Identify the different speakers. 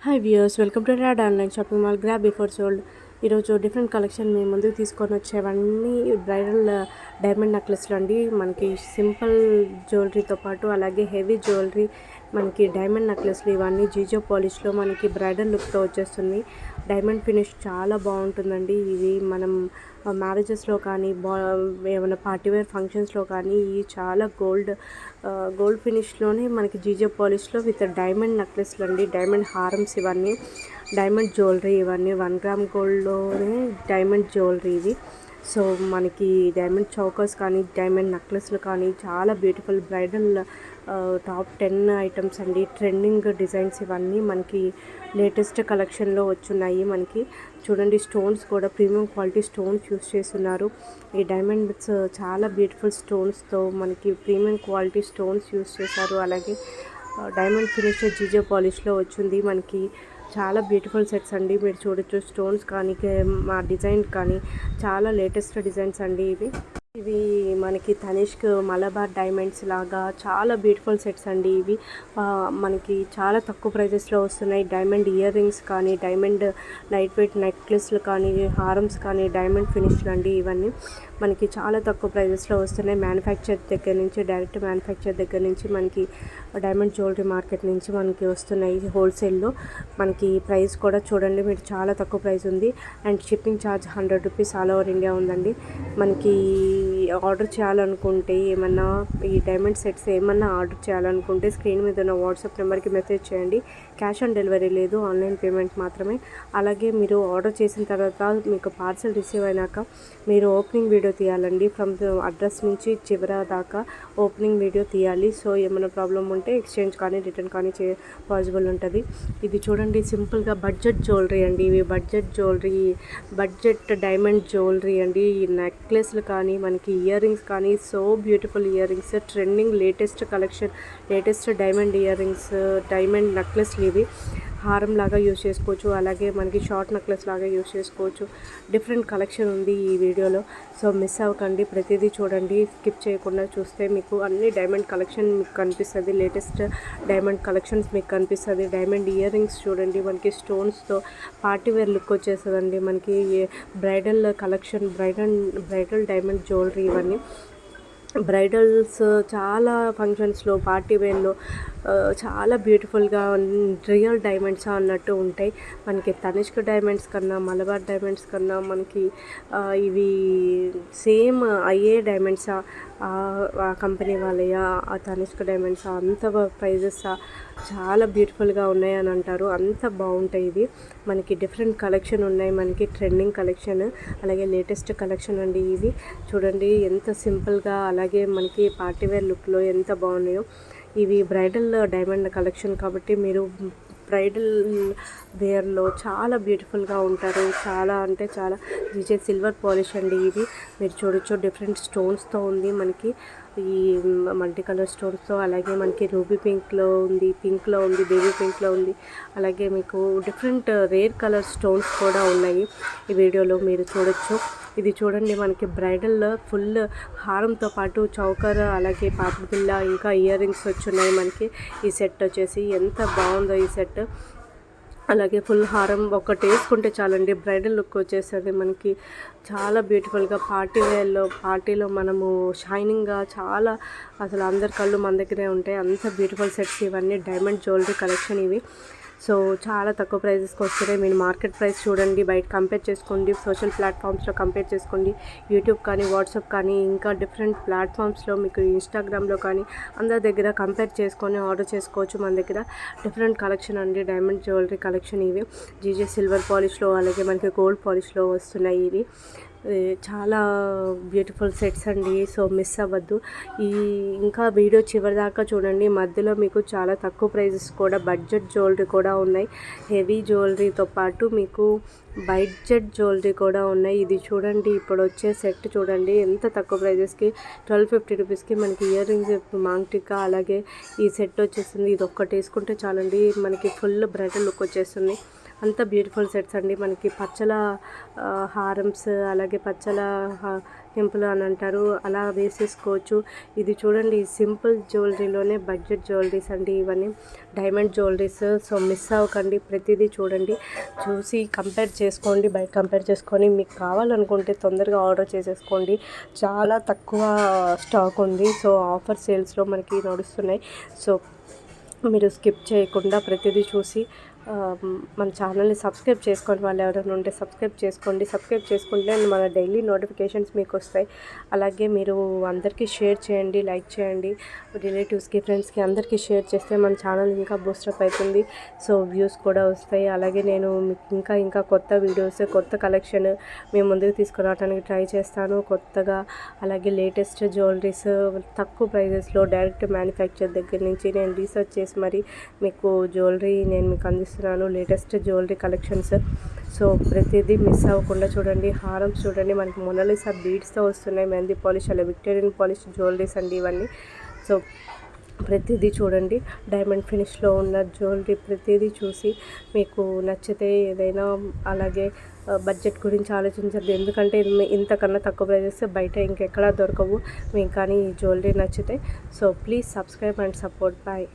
Speaker 1: Hi viewers, welcome to rod online shopping mall grab before sold. ఈరోజు different collection మీ ముందుకు తీసుకొని వచ్చేవన్నీ bridal diamond నెక్లెస్లు అండి. మనకి సింపుల్ జ్యువెలరీతో పాటు అలాగే హెవీ జ్యువెలరీ, మనకి డైమండ్ నెక్లెస్లు ఇవన్నీ జీజో పాలిష్లో మనకి బ్రైడల్ లుక్తో వచ్చేస్తుంది. డైమండ్ ఫినిష్ చాలా బాగుంటుందండి. ఇవి మనం మ్యారేజెస్లో కానీ ఏమైనా పార్టీవేర్ ఫంక్షన్స్లో కానీ ఇవి చాలా గోల్డ్ ఫినిష్లోనే మనకి జీజో పాలిష్లో విత్ డైమండ్ నెక్లెస్లు అండి. డైమండ్ హారమ్స్ ఇవన్నీ డైమండ్ జ్యువెలరీ, ఇవన్నీ 1 గ్రామ్ గోల్డ్లోనే డైమండ్ జ్యువెలరీ ఇది. సో మనకి డైమండ్ చౌకర్స్ కానీ డైమండ్ నెక్లెస్లు కానీ చాలా బ్యూటిఫుల్ బ్రైడల్ టాప్ 10 ఐటమ్స్ అండి. ట్రెండింగ్ డిజైన్స్ ఇవన్నీ మనకి లేటెస్ట్ కలెక్షన్లో వచ్చున్నాయి. మనకి చూడండి, స్టోన్స్ కూడా ప్రీమియం క్వాలిటీ స్టోన్స్ యూస్ చేస్తున్నారు. ఈ డైమండ్స్ చాలా బ్యూటిఫుల్ స్టోన్స్తో మనకి ప్రీమియం క్వాలిటీ స్టోన్స్ యూస్ చేశారు. అలాగే డైమండ్ ఫినిష్ జీజో పాలిష్లో వచ్చింది. మనకి చాలా బ్యూటిఫుల్ సెట్స్ అండి. మీరు చూడొచ్చు, స్టోన్స్ కానీ మా డిజైన్ కానీ చాలా లేటెస్ట్ డిజైన్స్ అండి. ఇవి మనకి తనిష్క్ మలబార్ డైమండ్స్ లాగా చాలా బ్యూటిఫుల్ సెట్స్ అండి. ఇవి మనకి చాలా తక్కువ ప్రైజెస్లో వస్తున్నాయి. డైమండ్ ఇయర్ రింగ్స్ కానీ, డైమండ్ లైట్ వెయిట్ నెక్లెస్లు కానీ, హారమ్స్ కానీ, డైమండ్ ఫినిష్లు అండి. ఇవన్నీ మనకి చాలా తక్కువ ప్రైజెస్లో వస్తున్నాయి. మ్యానుఫ్యాక్చర్ దగ్గర నుంచి, డైరెక్ట్ మ్యానుఫ్యాక్చర్ దగ్గర నుంచి మనకి డైమండ్ జ్యువెలరీ మార్కెట్ నుంచి మనకి వస్తున్నాయి. హోల్సేల్లో మనకి ప్రైస్ కూడా చూడండి, మీరు చాలా తక్కువ ప్రైస్ ఉంది. And shipping charge 100 rupees all over India ఉందండి. మనకి ఆర్డర్ చేయాలనుకుంటే ఏమన్నా ఈ డైమండ్ సెట్స్ ఏమన్నా ఆర్డర్ చేయాలనుకుంటే స్క్రీన్ మీద ఉన్న వాట్సాప్ నెంబర్కి మెసేజ్ చేయండి. క్యాష్ ఆన్ డెలివరీ లేదు, ఆన్లైన్ పేమెంట్ మాత్రమే. అలాగే మీరు ఆర్డర్ చేసిన తర్వాత మీకు పార్సల్ రిసీవ్ అయినాక మీరు ఓపెనింగ్ వీడియో తీయాలండి. ఫ్రమ్ అడ్రస్ నుంచి చివర దాకా ఓపెనింగ్ వీడియో తీయాలి. సో ఏమైనా ప్రాబ్లం ఉంటే ఎక్స్చేంజ్ కానీ రిటర్న్ కానీ పాసిబుల్ ఉంటుంది. ఇది చూడండి, సింపుల్గా బడ్జెట్ జ్యువెలరీ అండి. ఇవి బడ్జెట్ డైమండ్ జ్యువెలరీ అండి. ఈ నెక్లెస్లు కానీ మనకి ఇయర్ రింగ్స్ కానీ so beautiful earrings, trending latest collection, latest diamond earrings, diamond నెక్లెస్లు ఇవి హారం లాగా యూజ్ చేసుకోవచ్చు. అలాగే మనకి షార్ట్ నెక్లెస్ లాగా యూజ్ చేసుకోవచ్చు. డిఫరెంట్ కలెక్షన్ ఉంది ఈ వీడియోలో. సో మిస్ అవ్వకండి, ప్రతిదీ చూడండి. స్కిప్ చేయకుండా చూస్తే మీకు అన్ని డైమండ్ కలెక్షన్ మీకు కనిపిస్తుంది. లేటెస్ట్ డైమండ్ కలెక్షన్స్ మీకు కనిపిస్తుంది. డైమండ్ ఇయర్ రింగ్స్ చూడండి, మనకి స్టోన్స్తో పార్టీవేర్ లుక్ వచ్చేస్తుందండి. మనకి bridal collection, bridal diamond jewellery ఇవన్నీ బ్రైడల్స్ చాలా ఫంక్షన్స్లో, పార్టీవేర్లో చాలా బ్యూటిఫుల్గా రియల్ డైమండ్స్ అన్నట్టు ఉంటాయి. మనకి తనిష్క్ డైమండ్స్ కన్నా, మలబార్ డైమండ్స్ కన్నా మనకి ఇవి సేమ్ అయ్యే డైమండ్స్, ఆ కంపెనీ వాళ్ళయా, ఆ తనిష్క్ డైమండ్స్ అంత ప్రైజెస్ చాలా బ్యూటిఫుల్గా ఉన్నాయి అని అంటారు. అంత బాగుంటాయి. ఇవి మనకి డిఫరెంట్ కలెక్షన్ ఉన్నాయి. మనకి ట్రెండింగ్ కలెక్షన్, అలాగే లేటెస్ట్ కలెక్షన్ అండి. ఇవి చూడండి ఎంత సింపుల్గా, అలాగే మనకి పార్టీవేర్ లుక్లో ఎంత బాగున్నాయో. ఇవి బ్రైడల్ డైమండ్ కలెక్షన్ కాబట్టి మీరు బ్రైడల్ వేర్లో చాలా బ్యూటిఫుల్గా ఉంటారు. చాలా అంటే చాలా జీజే సిల్వర్ పాలిష్ అండి. ఇది మీరు చూడొచ్చు, డిఫరెంట్ స్టోన్స్తో ఉంది. మనకి ఈ మల్టీ కలర్ స్టోన్స్తో, అలాగే మనకి రూబీ పింక్లో ఉంది, బేబీ పింక్లో ఉంది. అలాగే మీకు డిఫరెంట్ రేర్ కలర్ స్టోన్స్ కూడా ఉన్నాయి. ఈ వీడియోలో మీరు చూడొచ్చు. ఇది చూడండి, మనకి బ్రైడల్ ఫుల్ హారంతో పాటు చౌకర్, అలాగే పాపిడి బిళ్ళ, ఇంకా ఇయర్ రింగ్స్ వచ్చున్నాయి. మనకి ఈ సెట్ వచ్చేసి ఎంత బాగుందో ఈ సెట్. అలాగే ఫుల్ హారం ఒకటి వేసుకుంటే చాలండి, బ్రైడల్ లుక్ వచ్చేస్తుంది. మనకి చాలా బ్యూటిఫుల్గా పార్టీలో మనము షైనింగ్గా చాలా, అసలు అందరి కళ్ళు మన దగ్గరే ఉంటాయి. అంత బ్యూటిఫుల్ సెట్స్ ఇవన్నీ డైమండ్ జ్యువెలరీ కలెక్షన్ ఇవి. సో చాలా తక్కువ ప్రైజెస్కి వస్తున్నాయి. మీరు మార్కెట్ ప్రైస్ చూడండి, బయట కంపేర్ చేసుకోండి, సోషల్ ప్లాట్ఫామ్స్లో కంపేర్ చేసుకోండి, యూట్యూబ్ కానీ, వాట్సాప్ కానీ, ఇంకా డిఫరెంట్ ప్లాట్ఫామ్స్లో మీకు ఇన్స్టాగ్రామ్లో కానీ అందరి దగ్గర కంపేర్ చేసుకొని ఆర్డర్ చేసుకోవచ్చు. మన దగ్గర డిఫరెంట్ కలెక్షన్ అండి, డైమండ్ జ్యువెలరీ కలెక్షన్ ఇవి జీజే సిల్వర్ పాలిష్లో, అలాగే మనకి గోల్డ్ పాలిష్లో వస్తున్నాయి. ఇవి చాలా బ్యూటిఫుల్ సెట్స్ అండి. సో మిస్ అవ్వద్దు. ఇంకా వీడియో చివరి దాకా చూడండి. మధ్యలో మీకు చాలా తక్కువ ప్రైజెస్ కూడా బడ్జెట్ జ్యువెలరీ కూడా ఉన్నాయి. హెవీ జ్యువెలరీతో పాటు మీకు బడ్జెట్ జ్యువెలరీ కూడా ఉన్నాయి. ఇది చూడండి, ఇప్పుడు వచ్చే సెట్ చూడండి ఎంత తక్కువ ప్రైజెస్కి 1250 రూపీస్కి మనకి ఇయర్ రింగ్స్, మాంగ్టికా, అలాగే ఈ సెట్ వచ్చేస్తుంది. ఇది ఒక్కటి వేసుకుంటే చాలండి, మనకి ఫుల్ బ్రైడల్ లుక్ వచ్చేస్తుంది. అంత బ్యూటిఫుల్ సెట్స్ అండి. మనకి పచ్చల హారమ్స్, అలాగే పచ్చల సింపుల్ అని అంటారు, అలా వేసేసుకోవచ్చు. ఇది చూడండి, సింపుల్ జ్యువెలరీలోనే బడ్జెట్ జ్యువెలరీస్ అండి ఇవన్నీ, డైమండ్ జ్యువెలరీస్. సో మిస్ అవ్వకండి, ప్రతిదీ చూడండి, చూసి కంపేర్ చేసుకోండి, బయట కంపేర్ చేసుకొని మీకు కావాలనుకుంటే తొందరగా ఆర్డర్ చేసేసుకోండి. చాలా తక్కువ స్టాక్ ఉంది. సో ఆఫర్ సేల్స్లో మనకి నడుస్తున్నాయి. సో మీరు స్కిప్ చేయకుండా ప్రతిదీ చూసి మన ఛానల్ని సబ్స్క్రైబ్ చేసుకోండి. వాళ్ళు ఎవరైనా ఉంటే సబ్స్క్రైబ్ చేసుకోండి. సబ్స్క్రైబ్ చేసుకుంటే మన డైలీ నోటిఫికేషన్స్ మీకు వస్తాయి. అలాగే మీరు అందరికీ షేర్ చేయండి, లైక్ చేయండి, రిలేటివ్స్కి, ఫ్రెండ్స్కి అందరికీ షేర్ చేస్తే మన ఛానల్ ఇంకా బూస్టప్ అవుతుంది. సో వ్యూస్ కూడా వస్తాయి. అలాగే నేను మీకు ఇంకా కొత్త వీడియోస్, కొత్త కలెక్షన్ మేము ముందుకు తీసుకురావడానికి ట్రై చేస్తాను కొత్తగా. అలాగే లేటెస్ట్ జ్యువెలరీస్ తక్కువ ప్రైజెస్లో డైరెక్ట్ మ్యానుఫ్యాక్చర్ దగ్గర నుంచి నేను రీసెర్చ్ చేసి మరి మీకు జ్యువెలరీ నేను మీకు అందిస్తున్నాను, లేటెస్ట్ జ్యువెలరీ కలెక్షన్స్. సో ప్రతిదీ మిస్ అవ్వకుండా చూడండి. హారమ్స్ చూడండి, మనకి మొనాలిసా బీడ్స్తో వస్తున్నాయి, మెహందీ పాలిష్, అలా విక్టోరియన్ పాలిష్ జ్యువెలరీస్ అండి ఇవన్నీ. సో ప్రతిదీ చూడండి, డైమండ్ ఫినిష్లో ఉన్న జ్యువెలరీ ప్రతిదీ చూసి మీకు నచ్చితే ఏదైనా. అలాగే బడ్జెట్ గురించి ఆలోచించండి, ఎందుకంటే ఇంతకన్నా తక్కువ ప్రైజెస్ బయట ఇంకెక్కడా దొరకవు మీకు కానీ ఈ జ్యువెలరీ నచ్చితే. So please subscribe and support. Bye.